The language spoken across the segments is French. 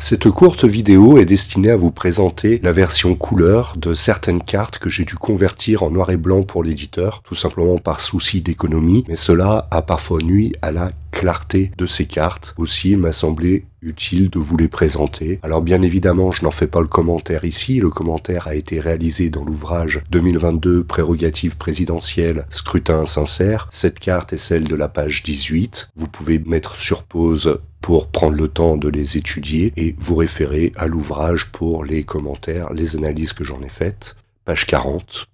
Cette courte vidéo est destinée à vous présenter la version couleur de certaines cartes que j'ai dû convertir en noir et blanc pour l'éditeur, tout simplement par souci d'économie, mais cela a parfois nui à la clarté de ces cartes. Aussi, il m'a semblé utile de vous les présenter. Alors bien évidemment, je n'en fais pas le commentaire ici, le commentaire a été réalisé dans l'ouvrage 2022 Prérogatives présidentielles, scrutin sincère. Cette carte est celle de la page 18. Vous pouvez mettre sur pause pour prendre le temps de les étudier et vous référer à l'ouvrage pour les commentaires, les analyses que j'en ai faites. Page 40.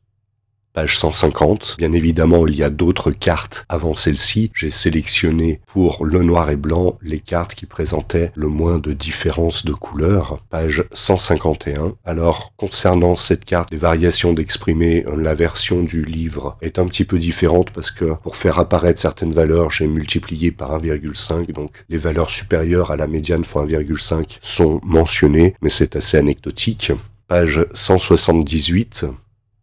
Page 150. Bien évidemment, il y a d'autres cartes avant celle-ci. J'ai sélectionné pour le noir et blanc les cartes qui présentaient le moins de différence de couleur. Page 151. Alors, concernant cette carte, les variations d'exprimer, la version du livre est un petit peu différente parce que pour faire apparaître certaines valeurs, j'ai multiplié par 1,5. Donc, les valeurs supérieures à la médiane fois 1,5 sont mentionnées, mais c'est assez anecdotique. Page 178.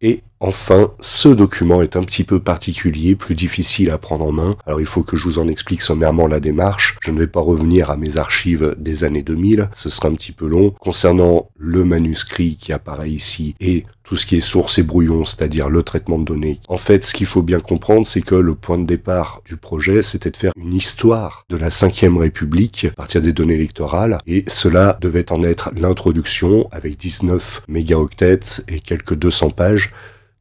Et enfin, ce document est un petit peu particulier, plus difficile à prendre en main. Alors il faut que je vous en explique sommairement la démarche. Je ne vais pas revenir à mes archives des années 2000, ce sera un petit peu long. Concernant le manuscrit qui apparaît ici et tout ce qui est source et brouillon, c'est-à-dire le traitement de données. En fait, ce qu'il faut bien comprendre, c'est que le point de départ du projet, c'était de faire une histoire de la Ve République à partir des données électorales, et cela devait en être l'introduction avec 19 mégaoctets et quelques 200 pages.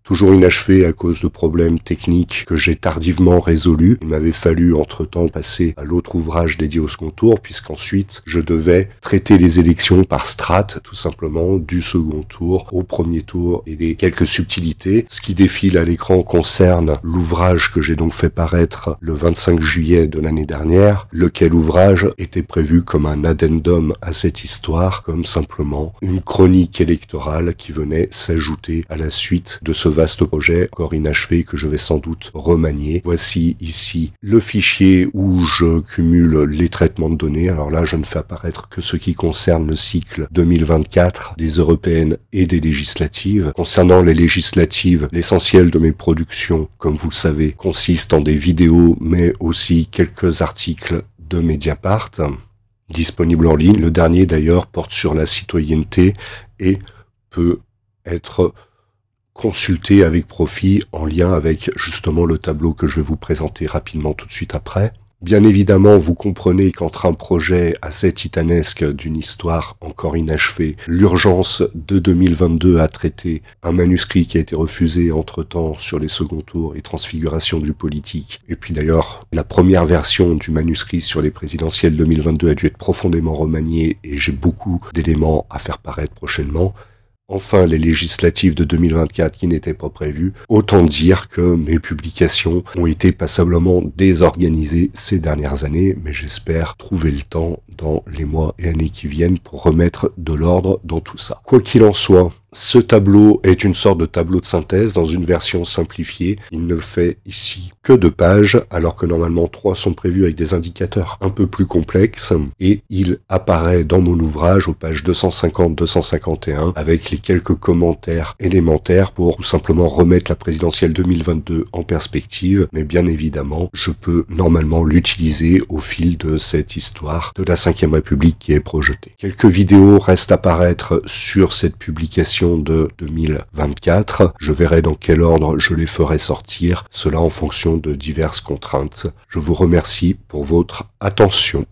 Toujours inachevé à cause de problèmes techniques que j'ai tardivement résolus. Il m'avait fallu entre-temps passer à l'autre ouvrage dédié au second tour, puisqu'ensuite je devais traiter les élections par strate, tout simplement, du second tour au premier tour et les quelques subtilités. Ce qui défile à l'écran concerne l'ouvrage que j'ai donc fait paraître le 25 juillet de l'année dernière, lequel ouvrage était prévu comme un addendum à cette histoire, comme simplement une chronique électorale qui venait s'ajouter à la suite de ce vaste projet encore inachevé que je vais sans doute remanier. Voici ici le fichier où je cumule les traitements de données. Alors là, je ne fais apparaître que ce qui concerne le cycle 2024 des européennes et des législatives. Concernant les législatives, l'essentiel de mes productions, comme vous le savez, consiste en des vidéos, mais aussi quelques articles de Mediapart, disponibles en ligne. Le dernier d'ailleurs porte sur la citoyenneté et peut être consulter avec profit en lien avec justement le tableau que je vais vous présenter rapidement tout de suite après. Bien évidemment, vous comprenez qu'entre un projet assez titanesque d'une histoire encore inachevée, l'urgence de 2022 à traiter un manuscrit qui a été refusé entre-temps sur les seconds tours et transfiguration du politique, et puis d'ailleurs la première version du manuscrit sur les présidentielles 2022 a dû être profondément remaniée et j'ai beaucoup d'éléments à faire paraître prochainement. Enfin, les législatives de 2024 qui n'étaient pas prévues, autant dire que mes publications ont été passablement désorganisées ces dernières années, mais j'espère trouver le temps dans les mois et années qui viennent pour remettre de l'ordre dans tout ça. Quoi qu'il en soit, ce tableau est une sorte de tableau de synthèse dans une version simplifiée. Il ne fait ici que 2 pages, alors que normalement 3 sont prévus avec des indicateurs un peu plus complexes. Et il apparaît dans mon ouvrage aux pages 250-251 avec les quelques commentaires élémentaires pour tout simplement remettre la présidentielle 2022 en perspective. Mais bien évidemment, je peux normalement l'utiliser au fil de cette histoire de la Ve République qui est projetée. Quelques vidéos restent à paraître sur cette publication de 2024. Je verrai dans quel ordre je les ferai sortir, cela en fonction de diverses contraintes. Je vous remercie pour votre attention.